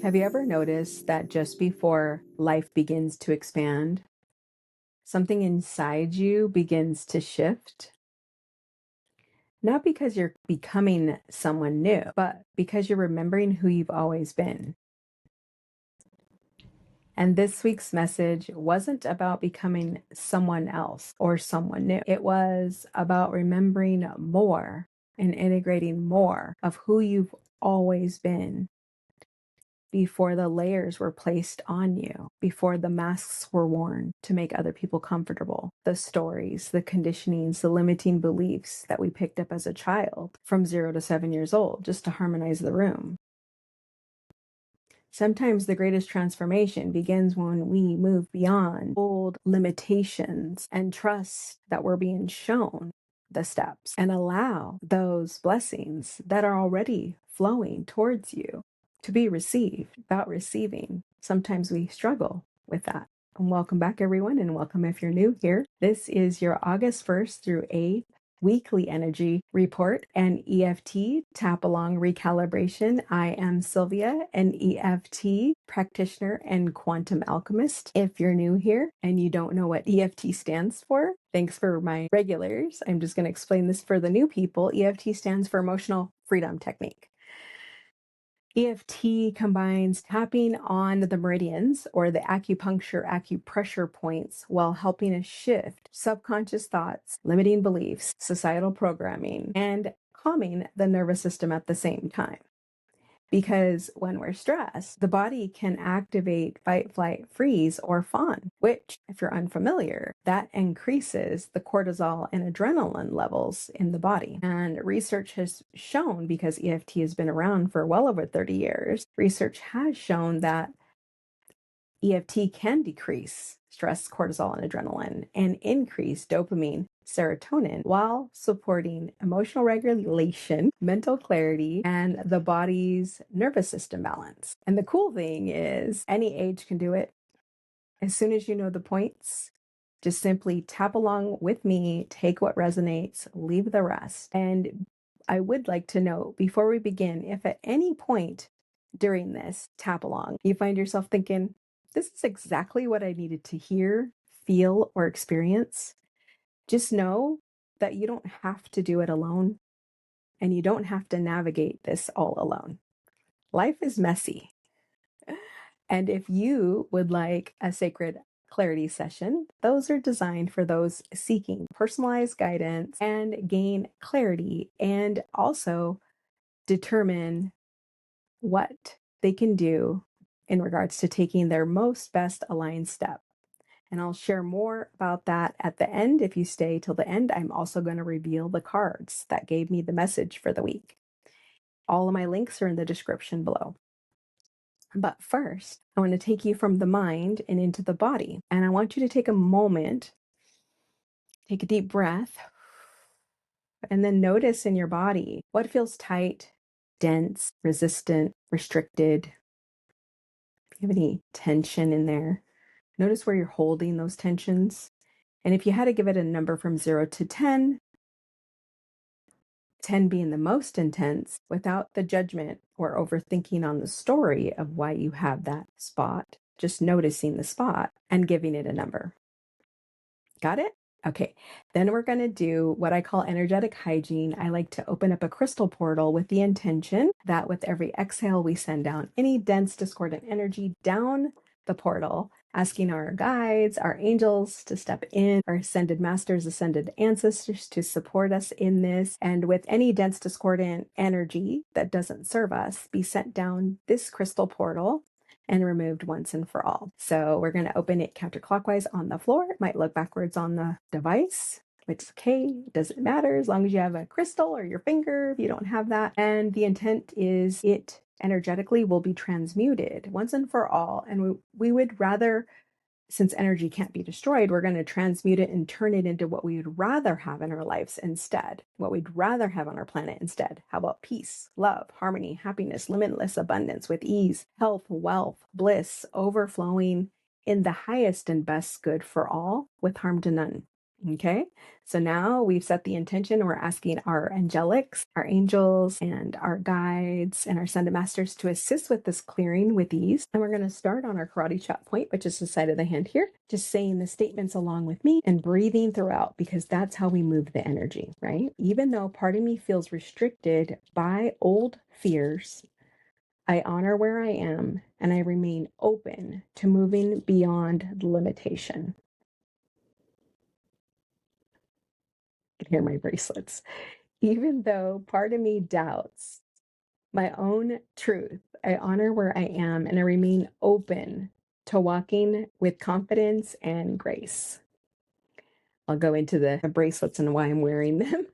Have you ever noticed that just before life begins to expand, something inside you begins to shift? Not because you're becoming someone new, but because you're remembering who you've always been. And this week's message wasn't about becoming someone else or someone new. It was about remembering more and integrating more of who you've always been before the layers were placed on you, before the masks were worn to make other people comfortable. The stories, the conditionings, the limiting beliefs that we picked up as a child from 0 to 7 years old just to harmonize the room. Sometimes the greatest transformation begins when we move beyond old limitations and trust that we're being shown the steps and allow those blessings that are already flowing towards you to be received. About receiving, sometimes we struggle with that. And welcome back, everyone, and welcome if you're new here. This is your August 1st through 8th weekly energy report and EFT tap along recalibration. I am Sylvia, an EFT practitioner and quantum alchemist. If you're new here and you don't know what EFT stands for, thanks for my regulars. I'm just going to explain this for the new people. EFT stands for Emotional Freedom Technique. EFT combines tapping on the meridians or the acupressure points while helping us shift subconscious thoughts, limiting beliefs, societal programming, and calming the nervous system at the same time. Because when we're stressed, the body can activate fight, flight, freeze, or fawn, which, if you're unfamiliar, that increases the cortisol and adrenaline levels in the body. And research has shown, because EFT has been around for well over 30 years, research has shown that EFT can decrease stress, cortisol, and adrenaline and increase dopamine, serotonin while supporting emotional regulation, mental clarity, and the body's nervous system balance. And the cool thing is any age can do it. As soon as you know the points, just simply tap along with me, take what resonates, leave the rest. And I would like to know before we begin, if at any point during this tap along, you find yourself thinking, this is exactly what I needed to hear, feel, or experience, just know that you don't have to do it alone and you don't have to navigate this all alone. Life is messy. And if you would like a sacred clarity session, those are designed for those seeking personalized guidance and gain clarity and also determine what they can do in regards to taking their most best aligned step. And I'll share more about that at the end. If you stay till the end, I'm also going to reveal the cards that gave me the message for the week. All of my links are in the description below. But first, I want to take you from the mind and into the body. And I want you to take a moment, take a deep breath, and then notice in your body what feels tight, dense, resistant, restricted. If you have any tension in there, notice where you're holding those tensions. And if you had to give it a number from 0 to 10, 10 being the most intense, without the judgment or overthinking on the story of why you have that spot, just noticing the spot and giving it a number. Got it? Okay, then we're going to do what I call energetic hygiene. I like to open up a crystal portal with the intention that with every exhale, we send down any dense, discordant energy down the portal, asking our guides, our angels to step in, our ascended masters, ascended ancestors to support us in this. And with any dense, discordant energy that doesn't serve us, be sent down this crystal portal and removed once and for all. So we're going to open it counterclockwise on the floor. It might look backwards on the device, which is okay. It doesn't matter as long as you have a crystal or your finger if you don't have that. And the intent is it energetically will be transmuted once and for all. And we would rather, since energy can't be destroyed, we're going to transmute it and turn it into what we would rather have in our lives instead, what we'd rather have on our planet instead. How about peace, love, harmony, happiness, limitless abundance with ease, health, wealth, bliss, overflowing in the highest and best good for all with harm to none. Okay, so now we've set the intention. We're asking our angelics, our angels, and our guides and our ascended masters to assist with this clearing with ease. And we're going to start on our karate chop point, which is the side of the hand here, just saying the statements along with me and breathing throughout, because that's how we move the energy, right? Even though part of me feels restricted by old fears, I honor where I am and I remain open to moving beyond the limitation. I can hear my bracelets. Even though part of me doubts my own truth, I honor where I am and I remain open to walking with confidence and grace. I'll go into the bracelets and why I'm wearing them.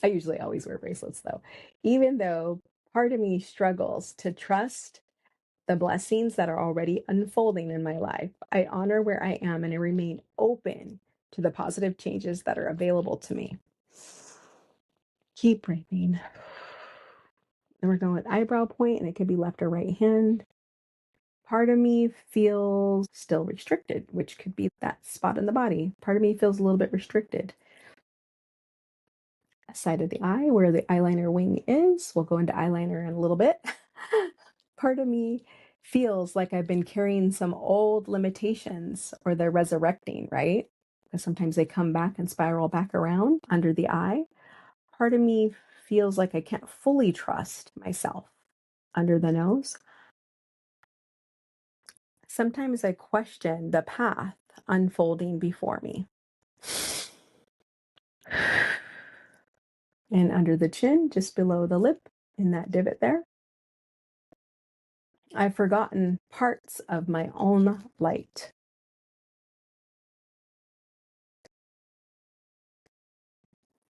I usually always wear bracelets though. Even though part of me struggles to trust the blessings that are already unfolding in my life, I honor where I am and I remain open to the positive changes that are available to me. Keep breathing. And we're going with eyebrow point, and it could be left or right hand. Part of me feels still restricted, which could be that spot in the body. Part of me feels a little bit restricted. Side of the eye, where the eyeliner wing is. We'll go into eyeliner in a little bit. Part of me feels like I've been carrying some old limitations, or they're resurrecting, right? Because sometimes they come back and spiral back around under the eye. Part of me feels like I can't fully trust myself under the nose. Sometimes I question the path unfolding before me. And under the chin, just below the lip, in that divot there, I've forgotten parts of my own light.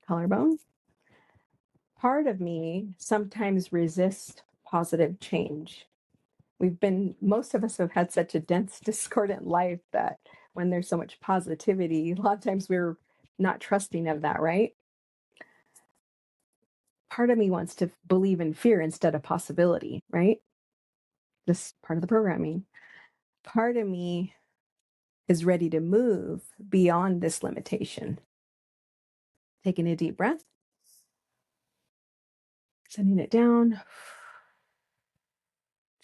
Collarbone. Part of me sometimes resists positive change. Most of us have had such a dense, discordant life that when there's so much positivity, a lot of times we're not trusting of that, right? Part of me wants to believe in fear instead of possibility, right? This part of the programming. Part of me is ready to move beyond this limitation. Taking a deep breath, sending it down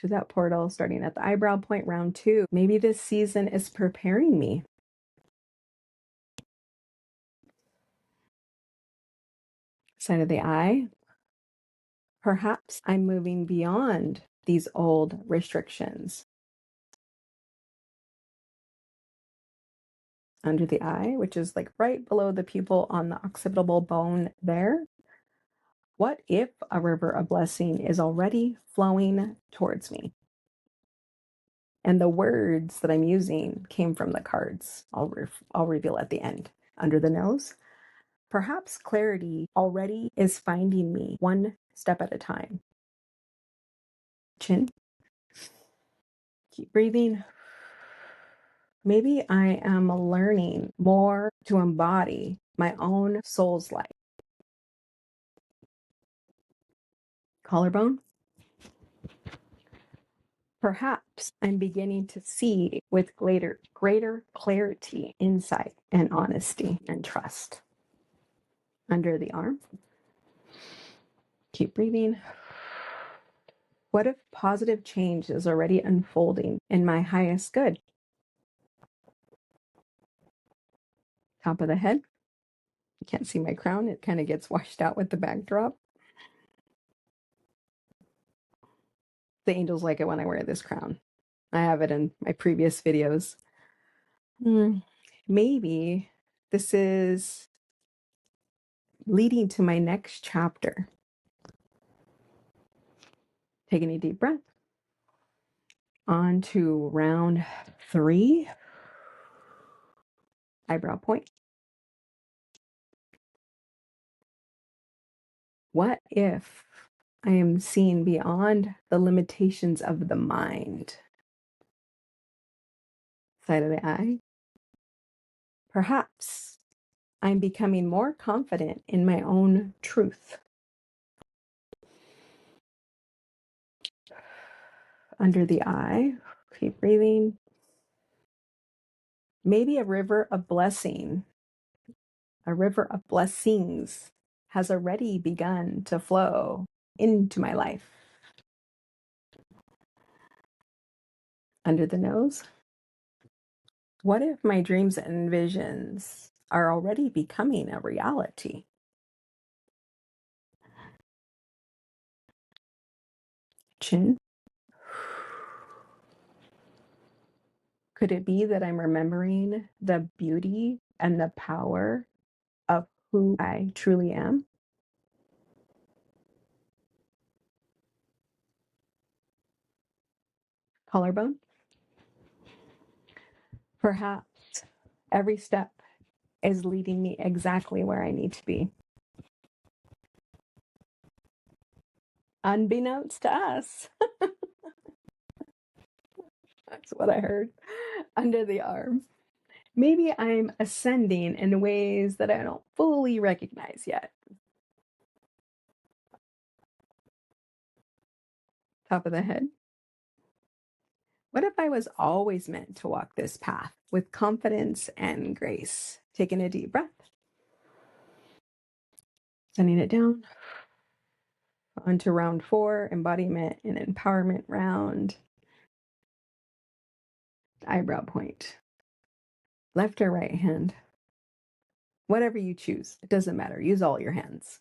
to that portal, starting at the eyebrow point, round 2. Maybe this season is preparing me. Side of the eye. Perhaps I'm moving beyond these old restrictions. Under the eye, which is like right below the pupil on the occipital bone there. What if a river of blessing is already flowing towards me? And the words that I'm using came from the cards. I'll reveal at the end. Under the nose, perhaps clarity already is finding me one step at a time. Chin. Keep breathing. Maybe I am learning more to embody my own soul's light. Collarbone. Perhaps I'm beginning to see with greater clarity, insight, and honesty and trust. Under the arm. Keep breathing. What if positive change is already unfolding in my highest good? Top of the head. You can't see my crown. It kind of gets washed out with the backdrop. The angels like it when I wear this crown. I have it in my previous videos. Maybe this is leading to my next chapter. Taking a deep breath. On to round 3. Eyebrow point. What if I am seeing beyond the limitations of the mind? Side of the eye. Perhaps I'm becoming more confident in my own truth. Under the eye. Keep breathing. Maybe a river of blessing A river of blessings has already begun to flow into my life. Under the nose. What if my dreams and visions are already becoming a reality? Chin. Could it be that I'm remembering the beauty and the power of who I truly am? Collarbone. Perhaps every step is leading me exactly where I need to be. Unbeknownst to us. That's what I heard. Under the arm. Maybe I'm ascending in ways that I don't fully recognize yet. Top of the head. What if I was always meant to walk this path with confidence and grace? Taking a deep breath. Sending it down. Onto round 4, embodiment and empowerment round. Eyebrow point. Left or right hand. Whatever you choose, it doesn't matter. Use all your hands.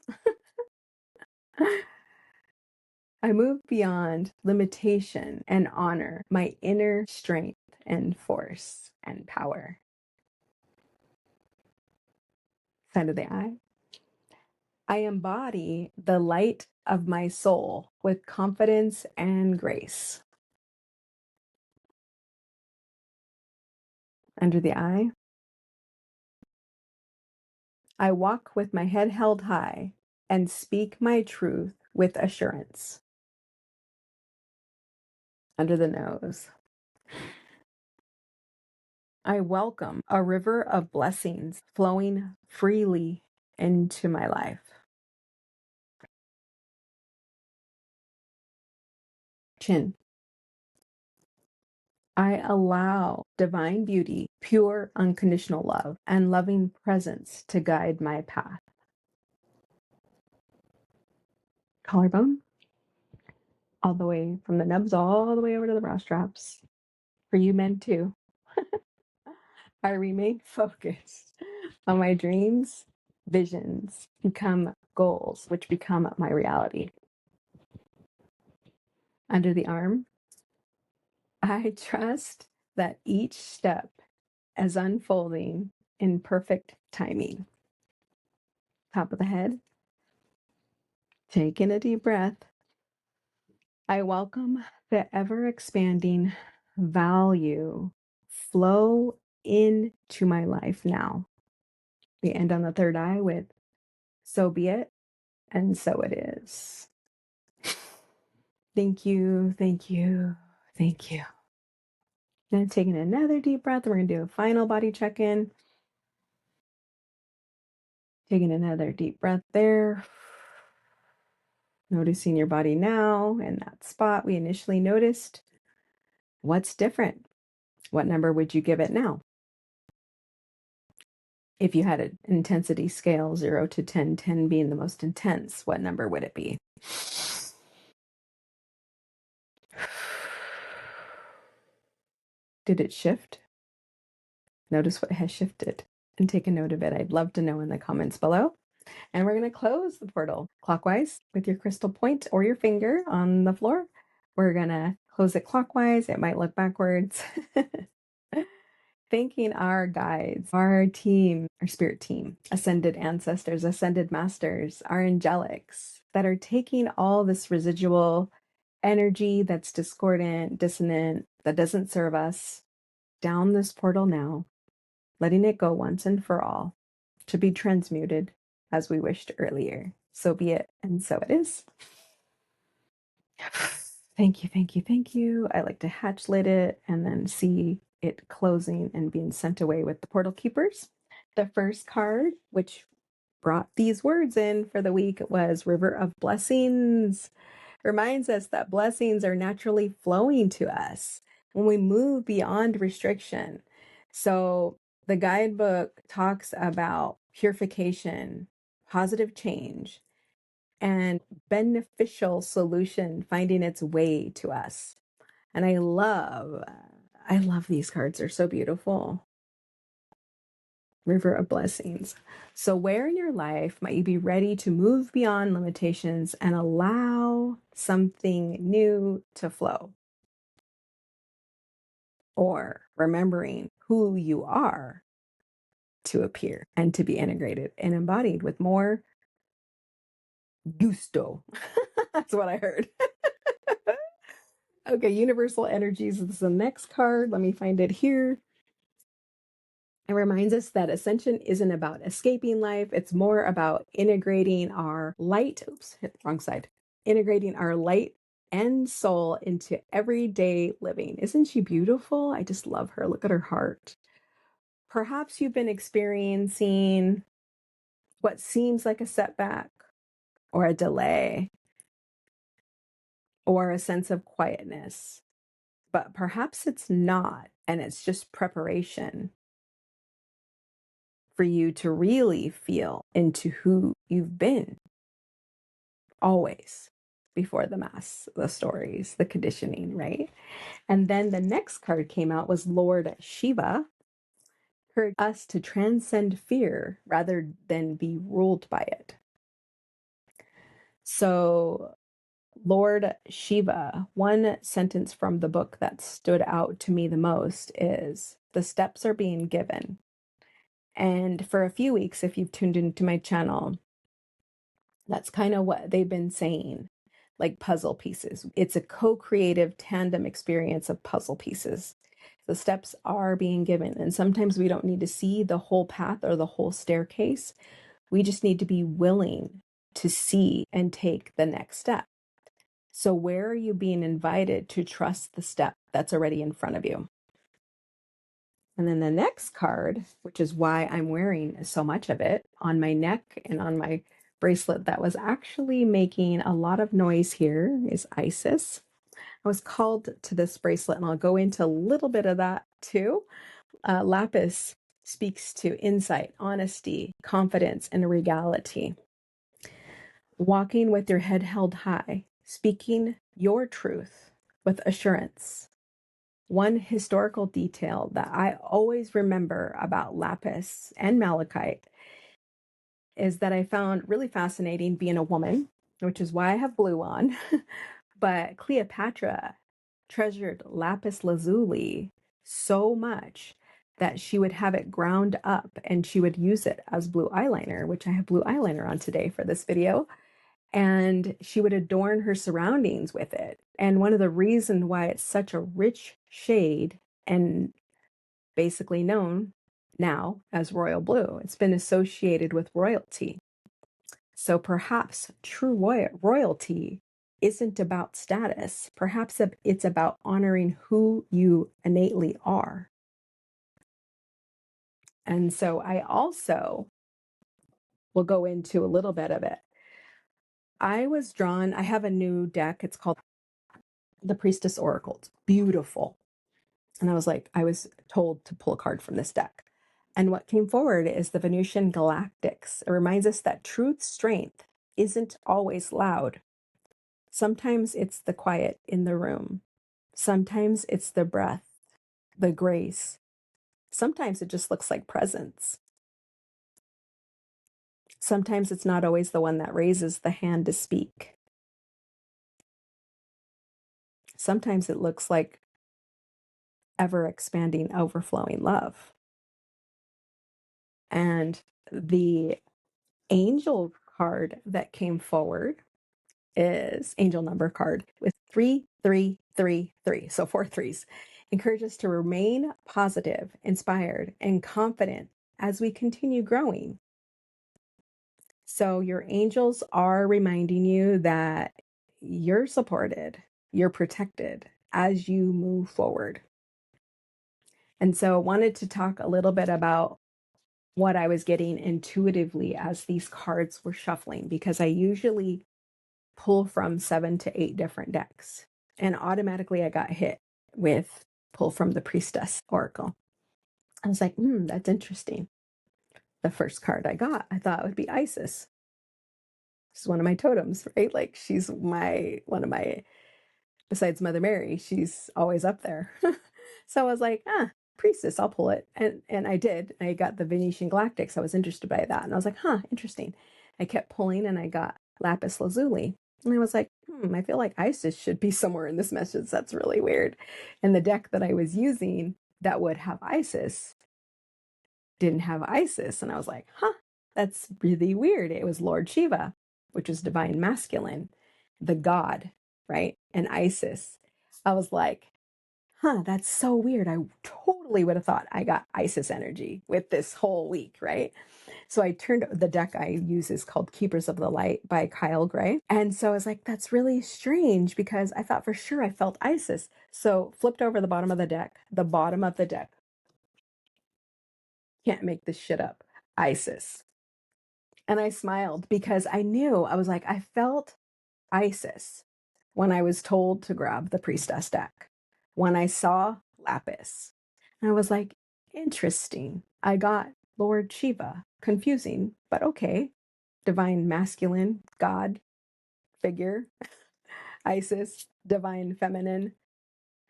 I move beyond limitation and honor my inner strength and force and power. Side of the eye. I embody the light of my soul with confidence and grace. Under the eye. I walk with my head held high and speak my truth with assurance. Under the nose. I welcome a river of blessings flowing freely into my life. Chin. I allow divine beauty, pure, unconditional love, and loving presence to guide my path. Collarbone. All the way from the nubs all the way over to the bra straps. For you men too. I remain focused on my dreams, visions become goals, which become my reality. Under the arm, I trust that each step is unfolding in perfect timing. Top of the head, taking a deep breath. I welcome the ever expanding value flow into my life now. We end on the third eye with so be it, and so it is. Thank you, thank you, thank you. Then taking another deep breath, we're going to do a final body check-in. Taking another deep breath there. Noticing your body now in that spot we initially noticed. What's different? What number would you give it now? If you had an intensity scale, 0 to 10, 10 being the most intense, what number would it be? Did it shift? Notice what has shifted and take a note of it. I'd love to know in the comments below. And we're going to close the portal clockwise with your crystal point or your finger on the floor. We're going to close it clockwise. It might look backwards. Thanking our guides, our team, our spirit team, ascended ancestors, ascended masters, our angelics that are taking all this residual energy that's discordant, dissonant, that doesn't serve us down this portal now, letting it go once and for all to be transmuted as we wished earlier. So be it, and so it is. Thank you, thank you, thank you. I like to hatch lid it and then see it closing and being sent away with the portal keepers. The first card, which brought these words in for the week, was River of Blessings. Reminds us that blessings are naturally flowing to us when we move beyond restriction. So the guidebook talks about purification, positive change, and beneficial solution finding its way to us. And I love these cards. They're so beautiful. River of Blessings. So where in your life might you be ready to move beyond limitations and allow something new to flow? Or remembering who you are to appear and to be integrated and embodied with more gusto. That's what I heard. Okay, Universal Energies is the next card. Let me find it here. It reminds us that ascension isn't about escaping life. It's more about integrating our light. Oops, hit the wrong side. Integrating our light and soul into everyday living. Isn't she beautiful? I just love her. Look at her heart. Perhaps you've been experiencing what seems like a setback or a delay or a sense of quietness, but perhaps it's not, and it's just preparation for you to really feel into who you've been always before the mass, the stories, the conditioning, right? And then the next card came out was Lord Shiva, encouraged us to transcend fear rather than be ruled by it. So Lord Shiva, one sentence from the book that stood out to me the most is, the steps are being given. And for a few weeks, if you've tuned into my channel, that's kind of what they've been saying, like puzzle pieces. It's a co-creative tandem experience of puzzle pieces. The steps are being given, and sometimes we don't need to see the whole path or the whole staircase. We just need to be willing to see and take the next step. So where are you being invited to trust the step that's already in front of you? And then the next card, which is why I'm wearing so much of it on my neck and on my bracelet that was actually making a lot of noise here, is Isis. I was called to this bracelet, and I'll go into a little bit of that too. Lapis speaks to insight, honesty, confidence, and regality. Walking with your head held high, speaking your truth with assurance. One historical detail that I always remember about lapis and malachite is that I found really fascinating being a woman, which is why I have blue on. But Cleopatra treasured lapis lazuli so much that she would have it ground up and she would use it as blue eyeliner, which I have blue eyeliner on today for this video. And she would adorn her surroundings with it. And one of the reasons why it's such a rich shade and basically known now as royal blue, it's been associated with royalty. So perhaps true royalty isn't about status. Perhaps it's about honoring who you innately are. And so I also will go into a little bit of it. I have a new deck. It's called the Priestess Oracle. It's beautiful. And I was told to pull a card from this deck. And what came forward is the Venusian Galactics. It reminds us that truth's strength isn't always loud. Sometimes it's the quiet in the room. Sometimes it's the breath, the grace. Sometimes it just looks like presence. Sometimes it's not always the one that raises the hand to speak. Sometimes it looks like ever expanding, overflowing love. And the angel card that came forward is angel number card with 3333. So 4 threes. Encourage us to remain positive, inspired, and confident as we continue growing. So your angels are reminding you that you're supported, you're protected as you move forward. And so I wanted to talk a little bit about what I was getting intuitively as these cards were shuffling, because I usually pull from 7 to 8 different decks. And automatically I got hit with pull from the Priestess Oracle. I was like, that's interesting. the first card I got, I thought it would be Isis. She's one of my totems, right? Like she's one of my, besides Mother Mary, she's always up there. So I was like, priestess, I'll pull it. And I did. I got the Venetian Galactics. I was interested by that. And I was like, interesting. I kept pulling and I got lapis lazuli. And I was like, I feel like Isis should be somewhere in this message. That's really weird. And the deck that I was using that would have Isis didn't have Isis. And I was like, that's really weird. It was Lord Shiva, which is divine masculine, the god, right? And Isis. I was like, that's so weird. I totally would have thought I got Isis energy with this whole week, right? So I turned, the deck I use is called Keepers of the Light by Kyle Gray. And so I was like, that's really strange because I thought for sure I felt Isis. So flipped over the bottom of the deck, can't make this shit up, Isis. And I smiled because I knew, I was like, I felt Isis when I was told to grab the priestess deck, when I saw lapis. And I was like, interesting. I got Lord Shiva. Confusing, but okay. Divine masculine, God figure. Isis, divine feminine,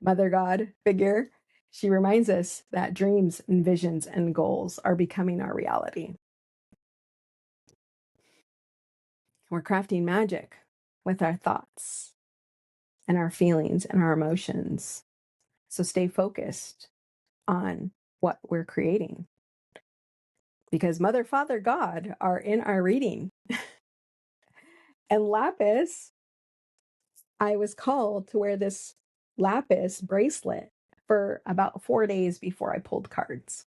mother god figure. She reminds us that dreams and visions and goals are becoming our reality. We're crafting magic with our thoughts and our feelings and our emotions. So stay focused on what we're creating, because Mother, Father, God are in our reading. And lapis, I was called to wear this lapis bracelet for about 4 days before I pulled cards.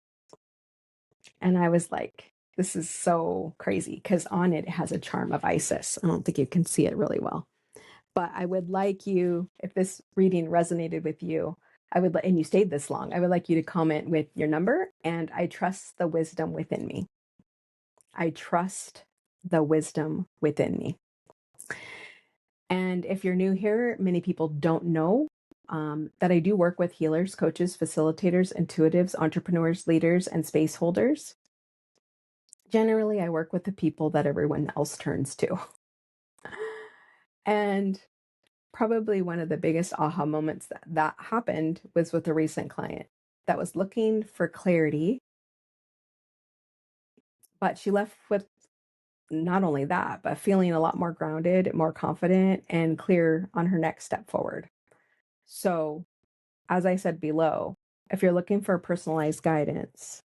And I was like, this is so crazy because on it has a charm of Isis. I don't think you can see it really well. But I would like you, if this reading resonated with you, and you stayed this long, I would like you to comment with your number. And I trust the wisdom within me. I trust the wisdom within me. And if you're new here, many people don't know that I do work with healers, coaches, facilitators, intuitives, entrepreneurs, leaders, and space holders. Generally, I work with the people that everyone else turns to. And probably one of the biggest aha moments that happened was with a recent client that was looking for clarity, but she left with not only that, but feeling a lot more grounded, more confident, and clear on her next step forward. So, as I said below, if you're looking for personalized guidance,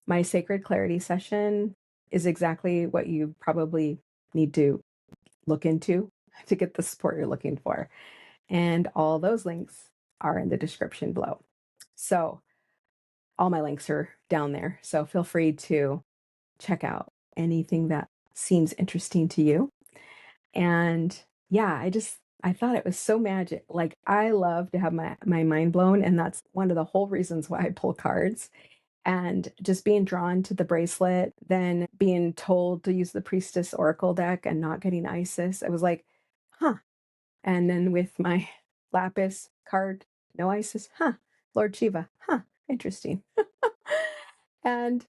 my Sacred Clarity session is exactly what you probably need to look into to get the support you're looking for. And all those links are in the description below. So all my links are down there. So feel free to check out anything that seems interesting to you. And yeah, I thought it was so magic. Like I love to have my mind blown. And that's one of the whole reasons why I pull cards. And just being drawn to the bracelet, then being told to use the Priestess Oracle deck and not getting Isis, I was like, And then with my lapis card, no Isis, Lord Shiva, interesting. And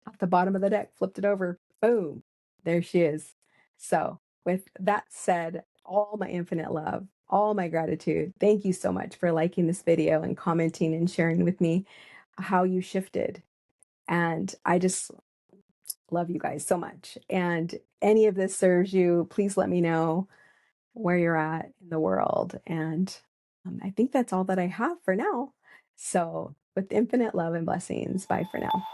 at the bottom of the deck, flipped it over, boom, there she is. So with that said, all my infinite love, all my gratitude. Thank you so much for liking this video and commenting and sharing with me how you shifted. And I just love you guys so much. And any of this serves you, please let me know where you're at in the world. And I think that's all that I have for now. So with infinite love and blessings, bye for now.